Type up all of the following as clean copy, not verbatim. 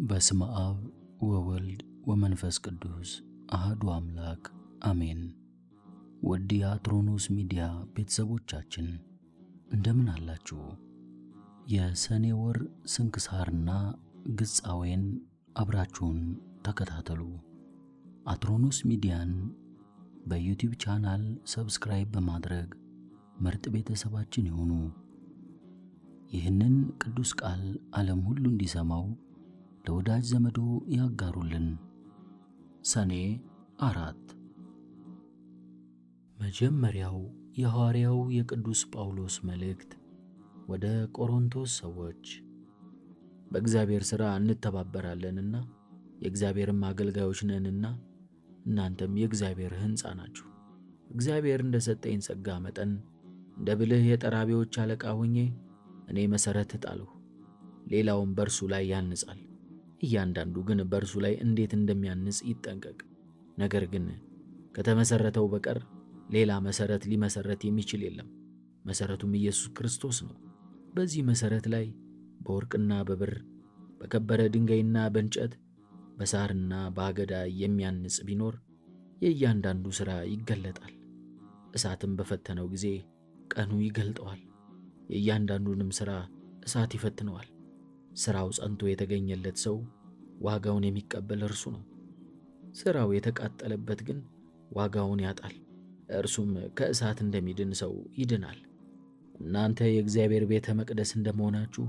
በስመ አብ ወወልድ ወመንፈስ ቅዱስ አሐዱ አምላክ አሜን። ውድ የአትሮኖስ ሚዲያ ቤተሰቦቻችን እንደምን አላችሁ? የሰኔ ወር ስንክሳርና ግጻዌን አብራችሁን ተከታተሉ። አትሮኖስ ሚዲያን በዩቲዩብ ቻናል ሰብስክራይብ በማድረግ ምርጥ ቤተሰባችን ይሁኑ። ይህንን ቅዱስ ቃል ዓለም ሁሉ እንዲሰማው ለወዳጅ ዘመዶ ያጋሩልን። ሰኔ 4 መጀመሪያው የሐዋርያው የቅዱስ ጳውሎስ መልእክት ወደ ቆሮንቶስ ሰዎች። በእግዚአብሔር ሥራ እንተባበራለንና የእግዚአብሔርም አገልጋዮች ነንና እናንተም የእግዚአብሔር ሕንጻ ናችሁ። እግዚአብሔር እንደ ሰጠኝ ጸጋ መጠን እንደ ብልህ የጠራቢዎች አለቃ ሆኜ እኔ መሠረት ጣልሁ፣ ሌላውም በእርሱ ላይ ያንጻል። እያንዳንዱ ግን በእርሱ ላይ እንዴት እንደሚያንጽ ይጠንቀቅ። ነገር ግን ከተመሠረተው በቀር ሌላ መሠረት ሊመሠረት የሚችል የለም፣ መሠረቱም ኢየሱስ ክርስቶስ ነው። በዚህ መሠረት ላይ በወርቅና በብር በከበረ ድንጋይና በእንጨት በሳርና በአገዳ የሚያንጽ ቢኖር የእያንዳንዱ ሥራ ይገለጣል። እሳትም በፈተነው ጊዜ ቀኑ ይገልጠዋል፣ የእያንዳንዱንም ሥራ እሳት ይፈትነዋል። ሥራው ጸንቶ የተገኘለት ሰው ዋጋውን የሚቀበል እርሱ ነው። ሥራው የተቃጠለበት ግን ዋጋውን ያጣል፣ እርሱም ከእሳት እንደሚድን ሰው ይድናል። እናንተ የእግዚአብሔር ቤተ መቅደስ እንደመሆናችሁ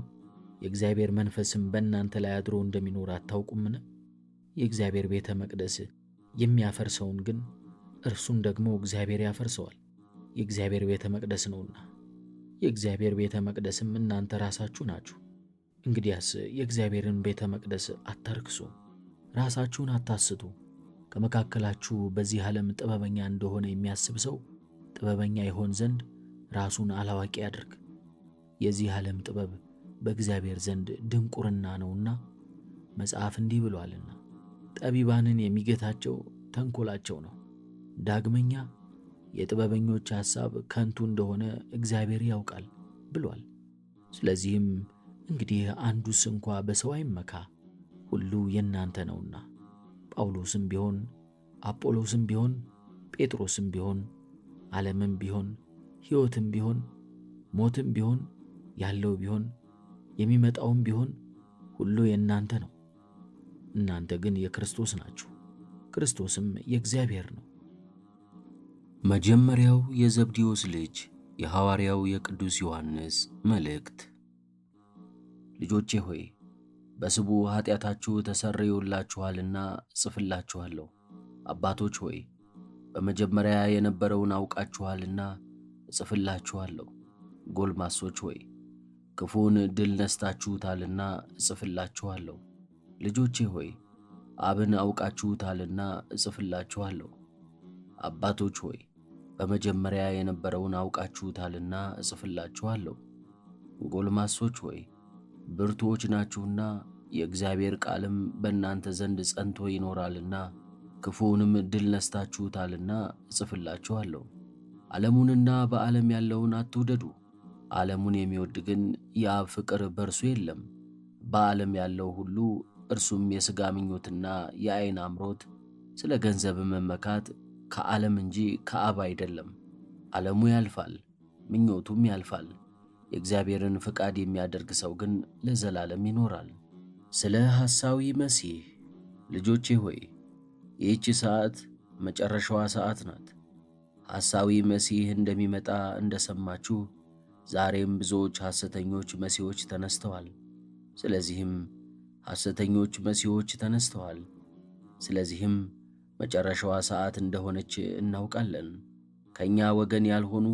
የእግዚአብሔር መንፈስም በእናንተ ላይ አድሮ እንደሚኖር አታውቁምን? የእግዚአብሔር ቤተ መቅደስ የሚያፈርሰውን ግን እርሱን ደግሞ እግዚአብሔር ያፈርሰዋል፣ የእግዚአብሔር ቤተ መቅደስ ነውና። የእግዚአብሔር ቤተ መቅደስም እናንተ ራሳችሁ ናችሁ። እንግዲያስ የእግዚአብሔርን ቤተ መቅደስ አታርክሱ፣ ራሳችሁን አታስቱ። ከመካከላችሁ በዚህ ዓለም ጥበበኛ እንደሆነ የሚያስብ ሰው ጥበበኛ ይሆን ዘንድ ራሱን አላዋቂ ያድርግ። የዚህ ዓለም ጥበብ በእግዚአብሔር ዘንድ ድንቁርና ነውና፣ መጽሐፍ እንዲህ ብሏልና ጠቢባንን የሚገታቸው ተንኰላቸው ነው። ዳግመኛ የጥበበኞች ሐሳብ ከንቱ እንደሆነ እግዚአብሔር ያውቃል ብሏል። ስለዚህም እንግዲህ አንዱስ እንኳ በሰው አይመካ፣ ሁሉ የእናንተ ነውና። ጳውሎስም ቢሆን አጶሎስም ቢሆን ጴጥሮስም ቢሆን ዓለምም ቢሆን ሕይወትም ቢሆን ሞትም ቢሆን ያለው ቢሆን የሚመጣውም ቢሆን ሁሉ የእናንተ ነው። እናንተ ግን የክርስቶስ ናችሁ፣ ክርስቶስም የእግዚአብሔር ነው። መጀመሪያው የዘብዴዎስ ልጅ የሐዋርያው የቅዱስ ዮሐንስ መልእክት። ልጆቼ ሆይ በስቡ ኃጢአታችሁ ተሰርዮላችኋልና እጽፍላችኋለሁ። አባቶች ሆይ በመጀመሪያ የነበረውን አውቃችኋልና እጽፍላችኋለሁ። ጎልማሶች ሆይ ክፉን ድል ነስታችሁታልና እጽፍላችኋለሁ። ልጆቼ ሆይ አብን አውቃችሁታልና እጽፍላችኋለሁ። አባቶች ሆይ በመጀመሪያ የነበረውን አውቃችሁታልና እጽፍላችኋለሁ። ጎልማሶች ሆይ ብርቱዎች ናችሁና የእግዚአብሔር ቃልም በእናንተ ዘንድ ጸንቶ ይኖራልና ክፉውንም ድል ነስታችሁታልና እጽፍላችኋለሁ። ዓለሙንና በዓለም ያለውን አትውደዱ። ዓለሙን የሚወድ ግን የአብ ፍቅር በእርሱ የለም። በዓለም ያለው ሁሉ እርሱም የሥጋ ምኞትና የዓይን አምሮት፣ ስለ ገንዘብ መመካት ከዓለም እንጂ ከአብ አይደለም። ዓለሙ ያልፋል፣ ምኞቱም ያልፋል። የእግዚአብሔርን ፍቃድ የሚያደርግ ሰው ግን ለዘላለም ይኖራል። ስለ ሐሳዊ መሲሕ። ልጆቼ ሆይ ይህች ሰዓት መጨረሻዋ ሰዓት ናት። ሐሳዊ መሲሕ እንደሚመጣ እንደሰማችሁ ዛሬም ብዙዎች ሐሰተኞች መሲሖች ተነስተዋል። ስለዚህም ሐሰተኞች መሲሖች ተነስተዋል። ስለዚህም መጨረሻዋ ሰዓት እንደሆነች እናውቃለን። ከእኛ ወገን ያልሆኑ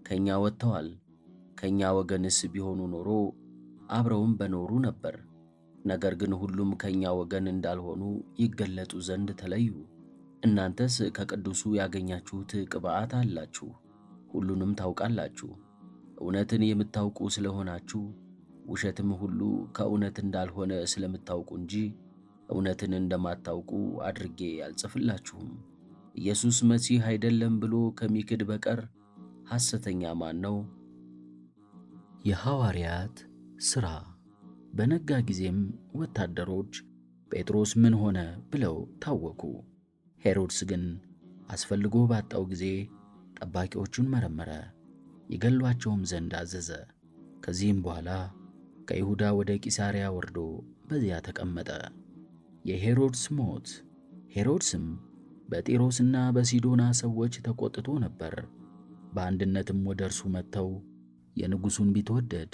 ከእኛ ወጥተዋል። ከእኛ ወገንስ ቢሆኑ ኖሮ አብረውም በኖሩ ነበር። ነገር ግን ሁሉም ከእኛ ወገን እንዳልሆኑ ይገለጡ ዘንድ ተለዩ። እናንተስ ከቅዱሱ ያገኛችሁት ቅብዓት አላችሁ፣ ሁሉንም ታውቃላችሁ። እውነትን የምታውቁ ስለሆናችሁ ውሸትም ሁሉ ከእውነት እንዳልሆነ ስለምታውቁ እንጂ እውነትን እንደማታውቁ አድርጌ አልጽፍላችሁም። ኢየሱስ መሲሕ አይደለም ብሎ ከሚክድ በቀር ሐሰተኛ ማን ነው? የሐዋርያት ሥራ። በነጋ ጊዜም ወታደሮች ጴጥሮስ ምን ሆነ ብለው ታወኩ። ሄሮድስ ግን አስፈልጎ ባጣው ጊዜ ጠባቂዎቹን መረመረ፣ ይገሏቸውም ዘንድ አዘዘ። ከዚህም በኋላ ከይሁዳ ወደ ቂሳርያ ወርዶ በዚያ ተቀመጠ። የሄሮድስ ሞት። ሄሮድስም በጢሮስና በሲዶና ሰዎች ተቆጥቶ ነበር። በአንድነትም ወደ እርሱ መጥተው የንጉሡን ቢትወደድ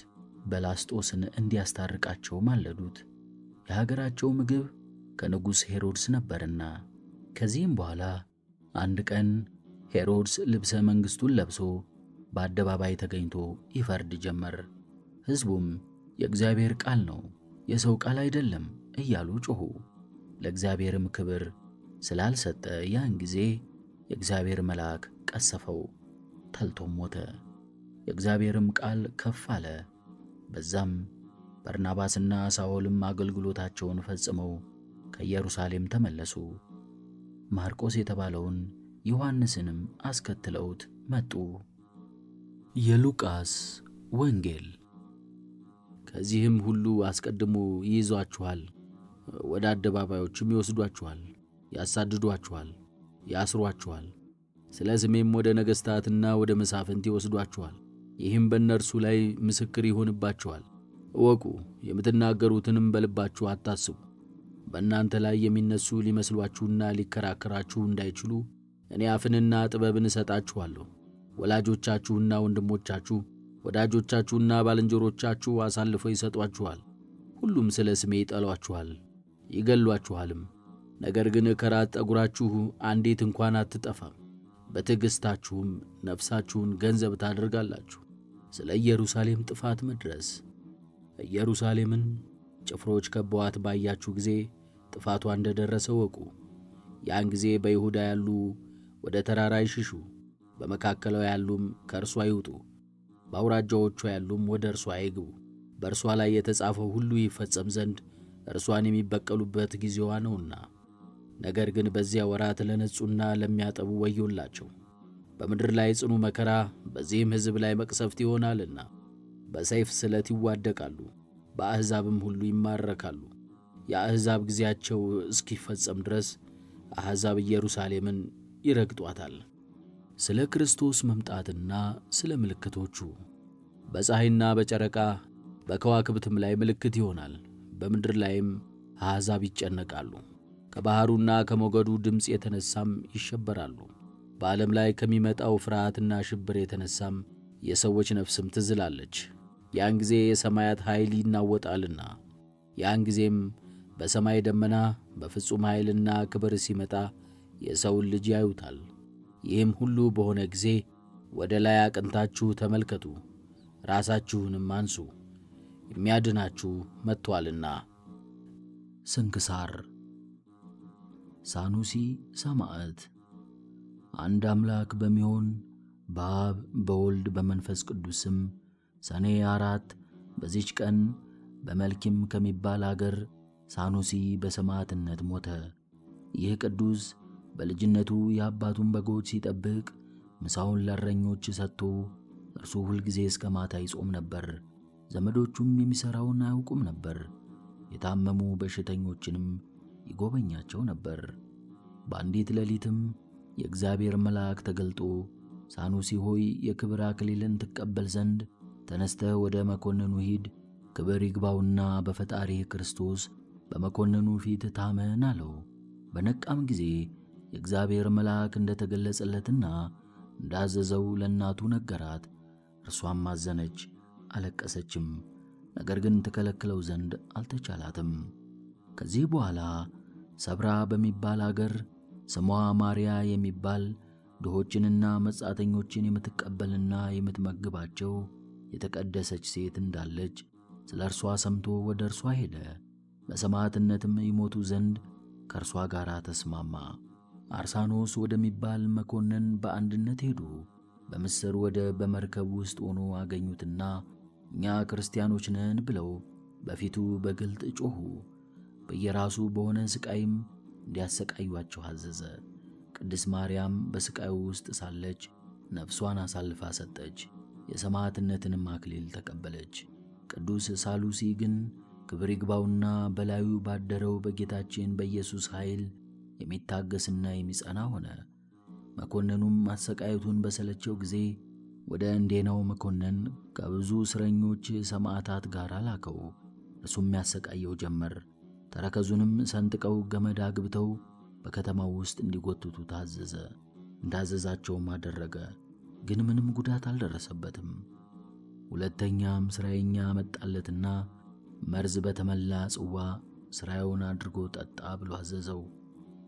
በላስጦስን እንዲያስታርቃቸው ማለዱት። የሀገራቸው ምግብ ከንጉሥ ሄሮድስ ነበርና። ከዚህም በኋላ አንድ ቀን ሄሮድስ ልብሰ መንግሥቱን ለብሶ በአደባባይ ተገኝቶ ይፈርድ ጀመር። ሕዝቡም የእግዚአብሔር ቃል ነው፣ የሰው ቃል አይደለም እያሉ ጮኹ። ለእግዚአብሔርም ክብር ስላልሰጠ ያን ጊዜ የእግዚአብሔር መልአክ ቀሰፈው፣ ተልቶም ሞተ። የእግዚአብሔርም ቃል ከፍ አለ። በዛም በርናባስና ሳኦልም አገልግሎታቸውን ፈጽመው ከኢየሩሳሌም ተመለሱ። ማርቆስ የተባለውን ዮሐንስንም አስከትለውት መጡ። የሉቃስ ወንጌል። ከዚህም ሁሉ አስቀድሞ ይይዟችኋል፣ ወደ አደባባዮችም ይወስዷችኋል፣ ያሳድዷችኋል፣ ያስሯችኋል። ስለ ስሜም ወደ ነገሥታትና ወደ መሳፍንት ይወስዷችኋል። ይህም በእነርሱ ላይ ምስክር ይሆንባችኋል። እወቁ፣ የምትናገሩትንም በልባችሁ አታስቡ። በእናንተ ላይ የሚነሱ ሊመስሏችሁና ሊከራከራችሁ እንዳይችሉ እኔ አፍንና ጥበብን እሰጣችኋለሁ። ወላጆቻችሁና ወንድሞቻችሁ፣ ወዳጆቻችሁና ባልንጀሮቻችሁ አሳልፈው ይሰጧችኋል። ሁሉም ስለ ስሜ ይጠሏችኋል፣ ይገሏችኋልም። ነገር ግን ከራስ ጠጉራችሁ አንዲት እንኳን አትጠፋም። በትዕግሥታችሁም ነፍሳችሁን ገንዘብ ታደርጋላችሁ። ስለ ኢየሩሳሌም ጥፋት መድረስ። ኢየሩሳሌምን ጭፍሮች ከበዋት ባያችሁ ጊዜ ጥፋቷ እንደ ደረሰ ወቁ። ያን ጊዜ በይሁዳ ያሉ ወደ ተራራ ይሽሹ፣ በመካከላው ያሉም ከእርሷ ይውጡ፣ በአውራጃዎቿ ያሉም ወደ እርሷ አይግቡ። በእርሷ ላይ የተጻፈው ሁሉ ይፈጸም ዘንድ እርሷን የሚበቀሉበት ጊዜዋ ነውና። ነገር ግን በዚያ ወራት ለነጹና ለሚያጠቡ ወዮላቸው። በምድር ላይ ጽኑ መከራ፣ በዚህም ሕዝብ ላይ መቅሰፍት ይሆናልና። በሰይፍ ስለት ይዋደቃሉ፣ በአሕዛብም ሁሉ ይማረካሉ። የአሕዛብ ጊዜያቸው እስኪፈጸም ድረስ አሕዛብ ኢየሩሳሌምን ይረግጧታል። ስለ ክርስቶስ መምጣትና ስለ ምልክቶቹ። በፀሐይና በጨረቃ በከዋክብትም ላይ ምልክት ይሆናል። በምድር ላይም አሕዛብ ይጨነቃሉ፣ ከባሕሩና ከሞገዱ ድምፅ የተነሳም ይሸበራሉ። በዓለም ላይ ከሚመጣው ፍርሃትና ሽብር የተነሳም የሰዎች ነፍስም ትዝላለች። ያን ጊዜ የሰማያት ኃይል ይናወጣልና። ያን ጊዜም በሰማይ ደመና በፍጹም ኃይልና ክብር ሲመጣ የሰውን ልጅ ያዩታል። ይህም ሁሉ በሆነ ጊዜ ወደ ላይ አቅንታችሁ ተመልከቱ፣ ራሳችሁንም አንሱ፣ የሚያድናችሁ መጥቶአልና። ስንክሳር። ሳኑሲ ሰማዕት። አንድ አምላክ በሚሆን በአብ በወልድ በመንፈስ ቅዱስ ስም ሰኔ 4 በዚች ቀን በመልኪም ከሚባል አገር ሳኑሲ በሰማዕትነት ሞተ። ይህ ቅዱስ በልጅነቱ የአባቱን በጎች ሲጠብቅ ምሳውን ለእረኞች ሰጥቶ እርሱ ሁልጊዜ እስከ ማታ ይጾም ነበር። ዘመዶቹም የሚሠራውን አያውቁም ነበር። የታመሙ በሽተኞችንም ይጎበኛቸው ነበር። በአንዲት ሌሊትም የእግዚአብሔር መልአክ ተገልጦ ሳኑሲ ሆይ የክብር አክሊልን ትቀበል ዘንድ ተነስተህ ወደ መኮንኑ ሂድ፣ ክብር ይግባውና በፈጣሪህ ክርስቶስ በመኮንኑ ፊት ታመን አለው። በነቃም ጊዜ የእግዚአብሔር መልአክ እንደ ተገለጸለትና እንዳዘዘው ለእናቱ ነገራት። እርሷም አዘነች፣ አለቀሰችም። ነገር ግን ትከለክለው ዘንድ አልተቻላትም። ከዚህ በኋላ ሰብራ በሚባል አገር ስሟ ማርያ የሚባል ድሆችንና መጻተኞችን የምትቀበልና የምትመግባቸው የተቀደሰች ሴት እንዳለች ስለ እርሷ ሰምቶ ወደ እርሷ ሄደ። በሰማዕትነትም ይሞቱ ዘንድ ከእርሷ ጋር ተስማማ። አርሳኖስ ወደሚባል መኮንን በአንድነት ሄዱ። በምስር ወደብ በመርከብ ውስጥ ሆኖ አገኙትና እኛ ክርስቲያኖች ነን ብለው በፊቱ በግልጥ ጮኹ። በየራሱ በሆነ ሥቃይም እንዲያሰቃዩአቸው አዘዘ። ቅድስት ማርያም በሥቃዩ ውስጥ ሳለች ነፍሷን አሳልፋ ሰጠች፣ የሰማዕትነትንም አክሊል ተቀበለች። ቅዱስ ሳሉሲ ግን ክብር ይግባውና በላዩ ባደረው በጌታችን በኢየሱስ ኃይል የሚታገስና የሚጸና ሆነ። መኮንኑም ማሰቃየቱን በሰለቸው ጊዜ ወደ እንዴናው መኮንን ከብዙ እስረኞች ሰማዕታት ጋር ላከው። እርሱም ያሰቃየው ጀመር። ተረከዙንም ሰንጥቀው ገመድ አግብተው በከተማው ውስጥ እንዲጎትቱ ታዘዘ። እንዳዘዛቸውም አደረገ፣ ግን ምንም ጉዳት አልደረሰበትም። ሁለተኛም ስራየኛ መጣለትና መርዝ በተመላ ጽዋ ስራዩን አድርጎ ጠጣ ብሎ አዘዘው።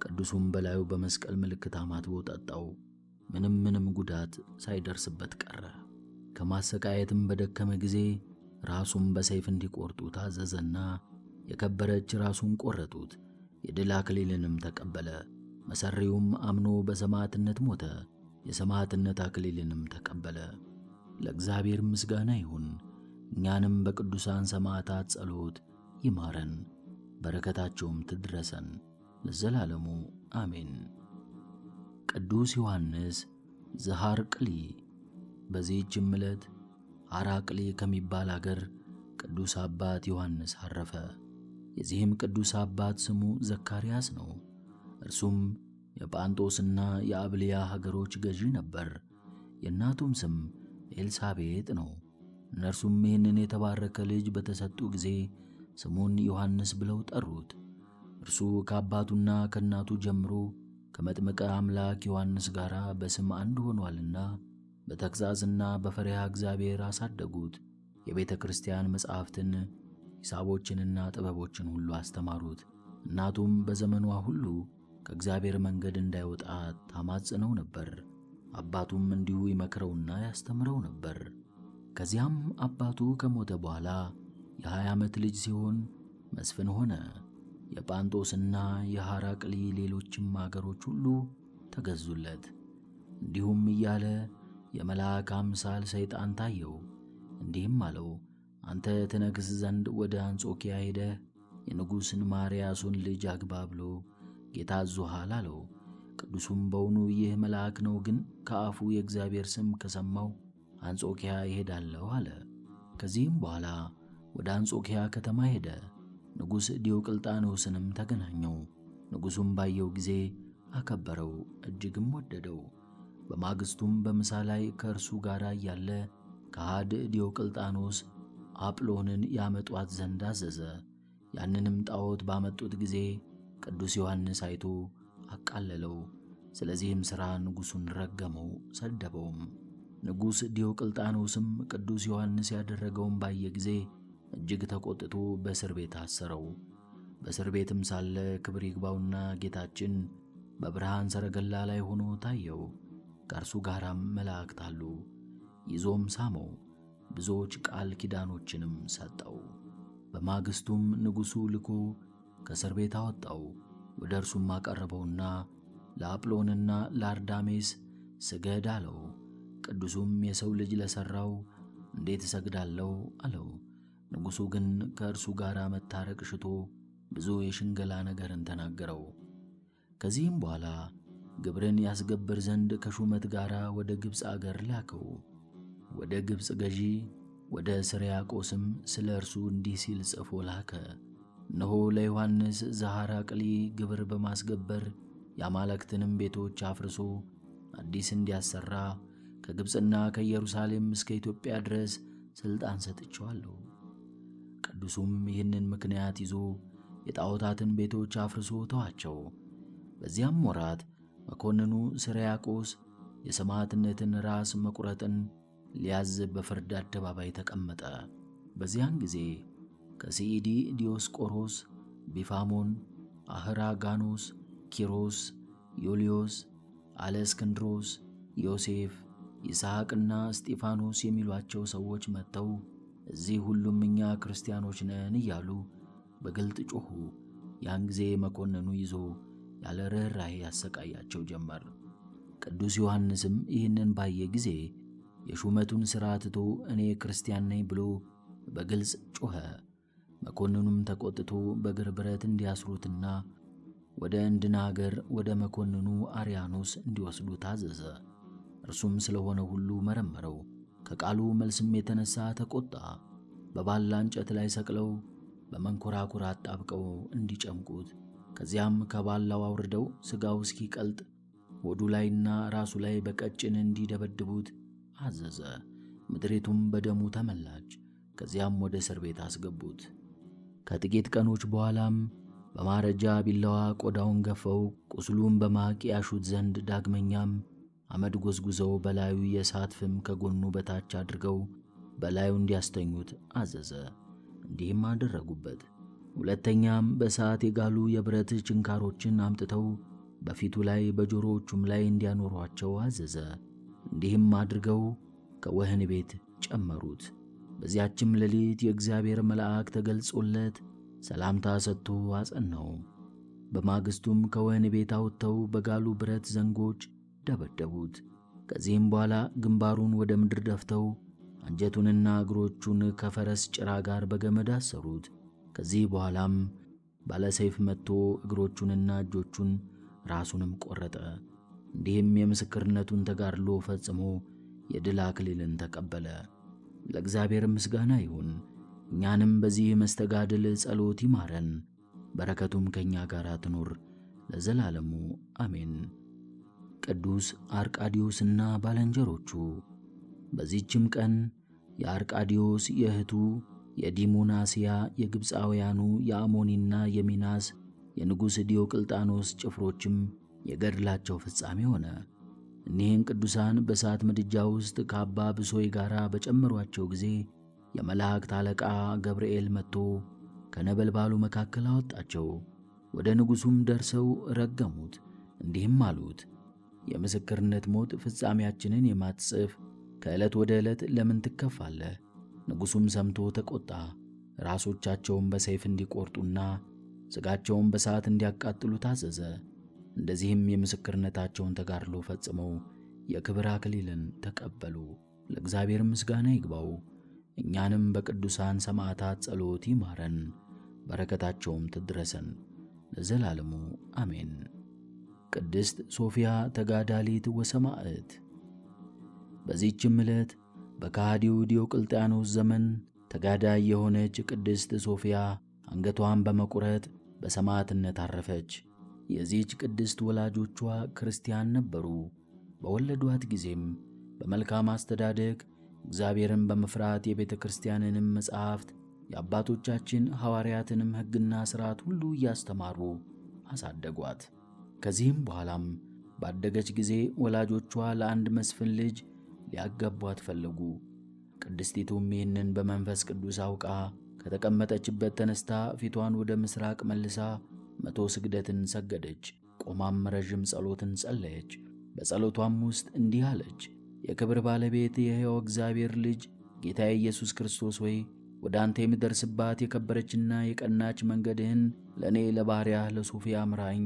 ቅዱሱም በላዩ በመስቀል ምልክት አማትቦ ጠጣው። ምንም ጉዳት ሳይደርስበት ቀረ። ከማሰቃየትም በደከመ ጊዜ ራሱን በሰይፍ እንዲቆርጡ ታዘዘና የከበረች ራሱን ቆረጡት። የድል አክሊልንም ተቀበለ። መሰሪውም አምኖ በሰማዕትነት ሞተ። የሰማዕትነት አክሊልንም ተቀበለ። ለእግዚአብሔር ምስጋና ይሁን። እኛንም በቅዱሳን ሰማዕታት ጸሎት ይማረን፣ በረከታቸውም ትድረሰን ለዘላለሙ አሜን። ቅዱስ ዮሐንስ ዘሐርቅሊ። በዚህችም ዕለት ሐራቅሊ ከሚባል አገር ቅዱስ አባት ዮሐንስ አረፈ። የዚህም ቅዱስ አባት ስሙ ዘካርያስ ነው። እርሱም የጳንጦስና የአብልያ ሀገሮች ገዢ ነበር። የእናቱም ስም ኤልሳቤጥ ነው። እነርሱም ይህንን የተባረከ ልጅ በተሰጡ ጊዜ ስሙን ዮሐንስ ብለው ጠሩት። እርሱ ከአባቱና ከእናቱ ጀምሮ ከመጥምቀ አምላክ ዮሐንስ ጋር በስም አንድ ሆኗልና በተግሣጽና በፈሪሃ እግዚአብሔር አሳደጉት። የቤተ ክርስቲያን መጻሕፍትን፣ ሂሳቦችንና ጥበቦችን ሁሉ አስተማሩት። እናቱም በዘመኗ ሁሉ ከእግዚአብሔር መንገድ እንዳይወጣ ታማጽነው ነበር። አባቱም እንዲሁ ይመክረውና ያስተምረው ነበር። ከዚያም አባቱ ከሞተ በኋላ የ20 ዓመት ልጅ ሲሆን መስፍን ሆነ። የጳንጦስና የሐራቅሊ ሌሎችም አገሮች ሁሉ ተገዙለት። እንዲሁም እያለ የመልአክ አምሳል ሰይጣን ታየው። እንዲህም አለው፣ አንተ ትነግሥ ዘንድ ወደ አንጾኪያ ሄደህ የንጉሥን ማርያሱን ልጅ አግባ ብሎ ጌታ አዞሃል አለው። ቅዱሱም በውኑ ይህ መልአክ ነው? ግን ከአፉ የእግዚአብሔር ስም ከሰማው አንጾኪያ ይሄዳለሁ አለ። ከዚህም በኋላ ወደ አንጾኪያ ከተማ ሄደ። ንጉሥ ዲዮቅልጣኖስንም ተገናኘው። ንጉሡም ባየው ጊዜ አከበረው፣ እጅግም ወደደው። በማግስቱም በምሳ ላይ ከእርሱ ጋር እያለ ከሃዲ ዲዮቅልጣኖስ አጵሎንን ያመጧት ዘንድ አዘዘ። ያንንም ጣዖት ባመጡት ጊዜ ቅዱስ ዮሐንስ አይቶ አቃለለው። ስለዚህም ሥራ ንጉሡን ረገመው፣ ሰደበውም። ንጉሥ ዲዮቅልጣኖስም ቅዱስ ዮሐንስ ያደረገውን ባየ ጊዜ እጅግ ተቆጥቶ በእስር ቤት አሰረው። በእስር ቤትም ሳለ ክብር ይግባውና ጌታችን በብርሃን ሰረገላ ላይ ሆኖ ታየው። ከእርሱ ጋራም መላእክት አሉ። ይዞም ሳመው፣ ብዙዎች ቃል ኪዳኖችንም ሰጠው። በማግስቱም ንጉሡ ልኮ ከእስር ቤት አወጣው። ወደ እርሱም አቀረበውና ለአጵሎንና ለአርዳሜስ ስገድ አለው። ቅዱሱም የሰው ልጅ ለሠራው እንዴት እሰግዳለሁ አለው። ንጉሡ ግን ከእርሱ ጋር መታረቅ ሽቶ ብዙ የሽንገላ ነገርን ተናገረው። ከዚህም በኋላ ግብርን ያስገብር ዘንድ ከሹመት ጋር ወደ ግብፅ አገር ላከው። ወደ ግብፅ ገዢ ወደ ስርያቆስም ስለ እርሱ እንዲህ ሲል ጽፎ ላከ። እነሆ ለዮሐንስ ዘሐራቅሊ ግብር በማስገበር የአማልክትንም ቤቶች አፍርሶ አዲስ እንዲያሠራ ከግብፅና ከኢየሩሳሌም እስከ ኢትዮጵያ ድረስ ሥልጣን ሰጥቼዋለሁ። ቅዱሱም ይህንን ምክንያት ይዞ የጣዖታትን ቤቶች አፍርሶ ተዋቸው። በዚያም ወራት መኮንኑ ስርያቆስ የሰማዕትነትን ራስ መቁረጥን ሊያዝ በፍርድ አደባባይ ተቀመጠ። በዚያን ጊዜ ከሲኢዲ ዲዮስቆሮስ፣ ቢፋሞን፣ አህራጋኖስ፣ ኪሮስ፣ ዮልዮስ፣ አለእስክንድሮስ፣ ዮሴፍ፣ ይስሐቅና እስጢፋኖስ የሚሏቸው ሰዎች መጥተው እዚህ ሁሉም እኛ ክርስቲያኖች ነን እያሉ በግልጥ ጮኹ። ያን ጊዜ መኮንኑ ይዞ ያለ ርኅራኄ ያሰቃያቸው ጀመር። ቅዱስ ዮሐንስም ይህንን ባየ ጊዜ የሹመቱን ሥራ ትቶ እኔ ክርስቲያን ነኝ ብሎ በግልጽ ጮኸ። መኮንኑም ተቆጥቶ በእግር ብረት እንዲያስሩትና ወደ እንድና አገር ወደ መኮንኑ አርያኖስ እንዲወስዱ ታዘዘ። እርሱም ስለሆነ ሁሉ መረመረው። ከቃሉ መልስም የተነሣ ተቆጣ። በባላ እንጨት ላይ ሰቅለው በመንኮራኩር አጣብቀው እንዲጨምቁት፣ ከዚያም ከባላው አውርደው ሥጋው እስኪቀልጥ ሆዱ ላይና ራሱ ላይ በቀጭን እንዲደበድቡት አዘዘ። ምድሪቱም በደሙ ተመላች። ከዚያም ወደ እስር ቤት አስገቡት። ከጥቂት ቀኖች በኋላም በማረጃ ቢላዋ ቆዳውን ገፈው ቁስሉን በማቅ ያሹት ዘንድ ዳግመኛም አመድ ጎዝጉዘው በላዩ የእሳት ፍም ከጎኑ በታች አድርገው በላዩ እንዲያስተኙት አዘዘ። እንዲህም አደረጉበት። ሁለተኛም በእሳት የጋሉ የብረት ችንካሮችን አምጥተው በፊቱ ላይ በጆሮዎቹም ላይ እንዲያኖሯቸው አዘዘ። እንዲህም አድርገው ከወህኒ ቤት ጨመሩት። በዚያችም ሌሊት የእግዚአብሔር መልአክ ተገልጾለት ሰላምታ ሰጥቶ አጸናው። በማግስቱም ከወህኒ ቤት አውጥተው በጋሉ ብረት ዘንጎች ደበደቡት። ከዚህም በኋላ ግንባሩን ወደ ምድር ደፍተው አንጀቱንና እግሮቹን ከፈረስ ጭራ ጋር በገመድ አሰሩት። ከዚህ በኋላም ባለሰይፍ መጥቶ እግሮቹንና እጆቹን ራሱንም ቆረጠ። እንዲህም የምስክርነቱን ተጋድሎ ፈጽሞ የድል አክሊልን ተቀበለ። ለእግዚአብሔር ምስጋና ይሁን። እኛንም በዚህ መስተጋድል ጸሎት ይማረን፣ በረከቱም ከእኛ ጋር ትኑር ለዘላለሙ አሜን። ቅዱስ አርቃዲዮስና ባልንጀሮቹ። በዚህችም ቀን የአርቃዲዮስ የእህቱ የዲሞናስያ የግብፃውያኑ የአሞኒና የሚናስ የንጉሥ ዲዮቅልጣኖስ ጭፍሮችም የገድላቸው ፍጻሜ ሆነ። እኒህን ቅዱሳን በእሳት ምድጃ ውስጥ ከአባ ብሶይ ጋር በጨመሯቸው ጊዜ የመላእክት አለቃ ገብርኤል መጥቶ ከነበልባሉ መካከል አወጣቸው። ወደ ንጉሡም ደርሰው ረገሙት፣ እንዲህም አሉት፦ የምስክርነት ሞት ፍጻሜያችንን የማትጽፍ ከዕለት ወደ ዕለት ለምን ትከፋለህ? ንጉሡም ሰምቶ ተቈጣ። ራሶቻቸውን በሰይፍ እንዲቈርጡና ሥጋቸውን በእሳት እንዲያቃጥሉ ታዘዘ። እንደዚህም የምስክርነታቸውን ተጋድሎ ፈጽመው የክብር አክሊልን ተቀበሉ። ለእግዚአብሔር ምስጋና ይግባው። እኛንም በቅዱሳን ሰማዕታት ጸሎት ይማረን፣ በረከታቸውም ትድረሰን ለዘላለሙ አሜን። ቅድስት ሶፊያ ተጋዳሊት ወሰማዕት። በዚህችም ዕለት በከሃዲው ዲዮቅልጥያኖስ ዘመን ተጋዳይ የሆነች ቅድስት ሶፊያ አንገቷን በመቁረጥ በሰማዕትነት አረፈች። የዚህች ቅድስት ወላጆቿ ክርስቲያን ነበሩ። በወለዷት ጊዜም በመልካም አስተዳደግ እግዚአብሔርን በመፍራት የቤተ ክርስቲያንንም መጻሕፍት የአባቶቻችን ሐዋርያትንም ሕግና ሥርዓት ሁሉ እያስተማሩ አሳደጓት። ከዚህም በኋላም ባደገች ጊዜ ወላጆቿ ለአንድ መስፍን ልጅ ሊያገቧት ፈለጉ። ቅድስቲቱም ይህንን በመንፈስ ቅዱስ አውቃ ከተቀመጠችበት ተነስታ ፊቷን ወደ ምሥራቅ መልሳ 100 ስግደትን ሰገደች። ቆማም ረዥም ጸሎትን ጸለየች። በጸሎቷም ውስጥ እንዲህ አለች፦ የክብር ባለቤት የሕያው እግዚአብሔር ልጅ ጌታዬ ኢየሱስ ክርስቶስ ሆይ ወደ አንተ የምደርስባት የከበረችና የቀናች መንገድህን ለእኔ ለባሪያህ ለሶፊያ ምራኝ።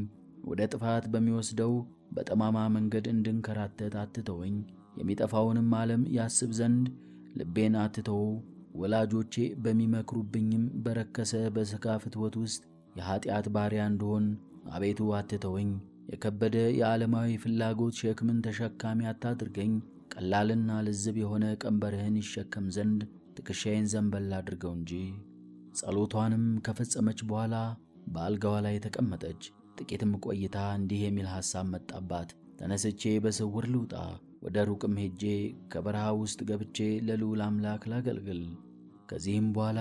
ወደ ጥፋት በሚወስደው በጠማማ መንገድ እንድንከራተት አትተወኝ። የሚጠፋውንም ዓለም ያስብ ዘንድ ልቤን አትተው። ወላጆቼ በሚመክሩብኝም በረከሰ በሥጋ ፍትወት ውስጥ የኀጢአት ባሪያ እንደሆን አቤቱ አትተወኝ። የከበደ የዓለማዊ ፍላጎት ሸክምን ተሸካሚ አታድርገኝ። ቀላልና ልዝብ የሆነ ቀንበርህን ይሸከም ዘንድ ትከሻዬን ዘንበል አድርገው እንጂ። ጸሎቷንም ከፈጸመች በኋላ በአልጋዋ ላይ ተቀመጠች። ጥቂትም ቆይታ እንዲህ የሚል ሐሳብ መጣባት፦ ተነስቼ በስውር ልውጣ፣ ወደ ሩቅም ሄጄ ከበረሃ ውስጥ ገብቼ ለልዑል አምላክ ላገልግል። ከዚህም በኋላ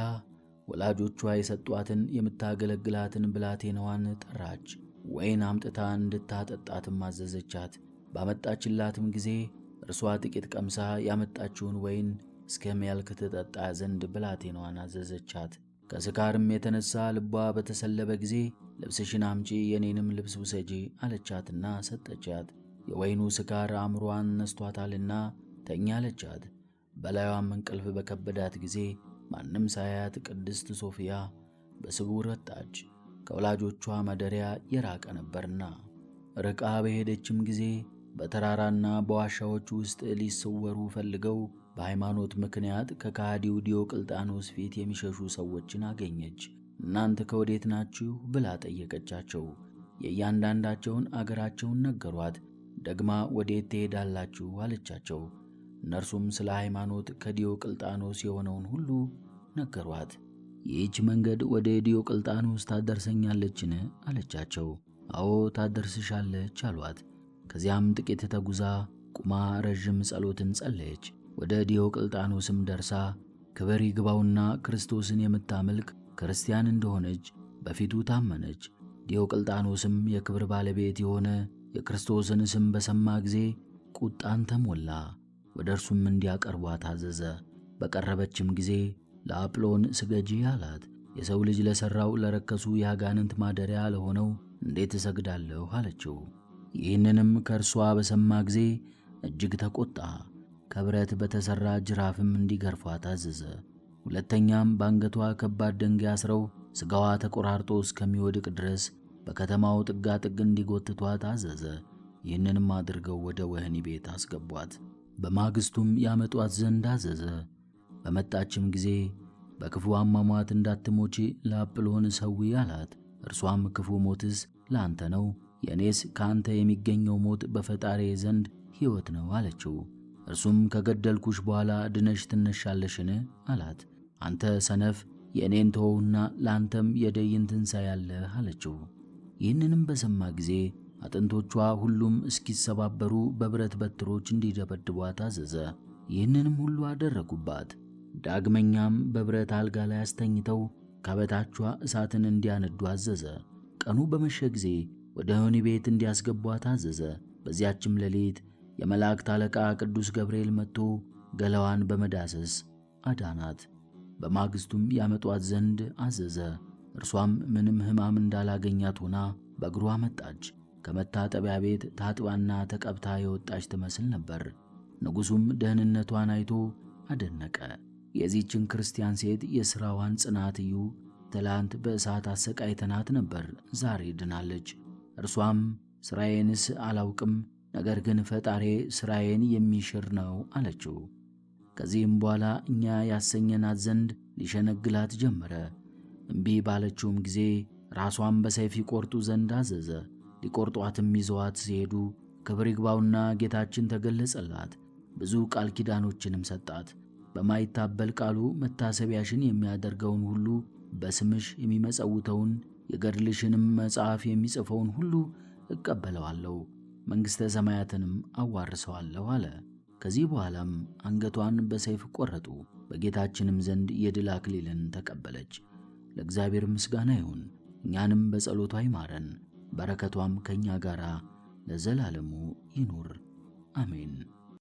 ወላጆቿ የሰጧትን የምታገለግላትን ብላቴናዋን ጠራች። ወይን አምጥታ እንድታጠጣትም አዘዘቻት። ባመጣችላትም ጊዜ እርሷ ጥቂት ቀምሳ ያመጣችውን ወይን እስከሚያልቅ ትጠጣ ዘንድ ብላቴናዋን አዘዘቻት። ከስካርም የተነሳ ልቧ በተሰለበ ጊዜ ልብስሽን አምጪ፣ የኔንም ልብስ ውሰጂ አለቻትና ሰጠቻት። የወይኑ ስካር አእምሮዋን ነስቷታልና ተኛ አለቻት። በላዩም እንቅልፍ በከበዳት ጊዜ ማንም ሳያት ቅድስት ሶፊያ በስውር ወጣች። ከወላጆቿ ማደሪያ የራቀ ነበርና። ርቃ በሄደችም ጊዜ በተራራና በዋሻዎች ውስጥ ሊሰወሩ ፈልገው በሃይማኖት ምክንያት ከከሃዲው ዲዮቅልጥያኖስ ፊት የሚሸሹ ሰዎችን አገኘች። እናንተ ከወዴት ናችሁ ብላ ጠየቀቻቸው። የእያንዳንዳቸውን አገራቸውን ነገሯት። ደግማ ወዴት ትሄዳላችሁ አለቻቸው። እነርሱም ስለ ሃይማኖት ከዲዮቅልጥያኖስ የሆነውን ሁሉ ነገሯት። ይህች መንገድ ወደ ዲዮቅልጥያኖስ ታደርሰኛለችን? አለቻቸው። አዎ ታደርስሻለች አሏት። ከዚያም ጥቂት ተጉዛ ቁማ ረዥም ጸሎትን ጸለየች። ወደ ዲዮቅልጥያኖስም ደርሳ ክብር ይግባውና ክርስቶስን የምታመልክ ክርስቲያን እንደሆነች በፊቱ ታመነች። ዲዮቅልጥያኖስም የክብር ባለቤት የሆነ የክርስቶስን ስም በሰማ ጊዜ ቁጣን ተሞላ። ወደ እርሱም እንዲያቀርቧት አዘዘ። በቀረበችም ጊዜ ለአጵሎን ስገጂ አላት። የሰው ልጅ ለሠራው ለረከሱ የአጋንንት ማደሪያ ለሆነው እንዴት እሰግዳለሁ አለችው። ይህንንም ከእርሷ በሰማ ጊዜ እጅግ ተቆጣ። ከብረት በተሠራ ጅራፍም እንዲገርፏት አዘዘ። ሁለተኛም በአንገቷ ከባድ ደንጊያ አስረው ሥጋዋ ተቆራርጦ እስከሚወድቅ ድረስ በከተማው ጥጋጥግ እንዲጎትቷት አዘዘ። ይህንንም አድርገው ወደ ወህኒ ቤት አስገቧት። በማግስቱም ያመጧት ዘንድ አዘዘ። በመጣችም ጊዜ በክፉ አሟሟት እንዳትሞቺ ለአጵሎን ሰዊ አላት። እርሷም ክፉ ሞትስ ለአንተ ነው፣ የእኔስ ከአንተ የሚገኘው ሞት በፈጣሪ ዘንድ ሕይወት ነው አለችው። እርሱም ከገደልኩሽ በኋላ ድነሽ ትነሻለሽን? አላት። አንተ ሰነፍ፣ የእኔን ተወውና ለአንተም የደይን ትንሣኤ አለህ አለችው። ይህንንም በሰማ ጊዜ አጥንቶቿ ሁሉም እስኪሰባበሩ በብረት በትሮች እንዲደበድቧት አዘዘ። ይህንንም ሁሉ አደረጉባት። ዳግመኛም በብረት አልጋ ላይ አስተኝተው ከበታቿ እሳትን እንዲያነዱ አዘዘ። ቀኑ በመሸ ጊዜ ወደ ወህኒ ቤት እንዲያስገቧት አዘዘ። በዚያችም ሌሊት የመላእክት አለቃ ቅዱስ ገብርኤል መጥቶ ገላዋን በመዳሰስ አዳናት። በማግስቱም ያመጧት ዘንድ አዘዘ። እርሷም ምንም ሕማም እንዳላገኛት ሆና በእግሯ መጣች። ከመታጠቢያ ቤት ታጥባና ተቀብታ የወጣች ትመስል ነበር። ንጉሡም ደህንነቷን አይቶ አደነቀ። የዚህችን ክርስቲያን ሴት የሥራዋን ጽናት እዩ። ትላንት በእሳት አሰቃይተናት ነበር፣ ዛሬ ድናለች። እርሷም ሥራዬንስ አላውቅም፣ ነገር ግን ፈጣሬ ሥራዬን የሚሽር ነው አለችው። ከዚህም በኋላ እኛ ያሰኘናት ዘንድ ሊሸነግላት ጀመረ። እምቢ ባለችውም ጊዜ ራሷን በሰይፍ ይቆርጡ ዘንድ አዘዘ። ሊቆርጧትም ይዘዋት ሲሄዱ ክብር ይግባውና ጌታችን ተገለጸላት። ብዙ ቃል ኪዳኖችንም ሰጣት። በማይታበል ቃሉ መታሰቢያሽን የሚያደርገውን ሁሉ፣ በስምሽ የሚመጸውተውን፣ የገድልሽንም መጽሐፍ የሚጽፈውን ሁሉ እቀበለዋለሁ፣ መንግሥተ ሰማያትንም አዋርሰዋለሁ አለ። ከዚህ በኋላም አንገቷን በሰይፍ ቆረጡ። በጌታችንም ዘንድ የድል አክሊልን ተቀበለች። ለእግዚአብሔር ምስጋና ይሁን፣ እኛንም በጸሎቷ ይማረን፣ በረከቷም ከእኛ ጋር ለዘላለሙ ይኑር አሜን።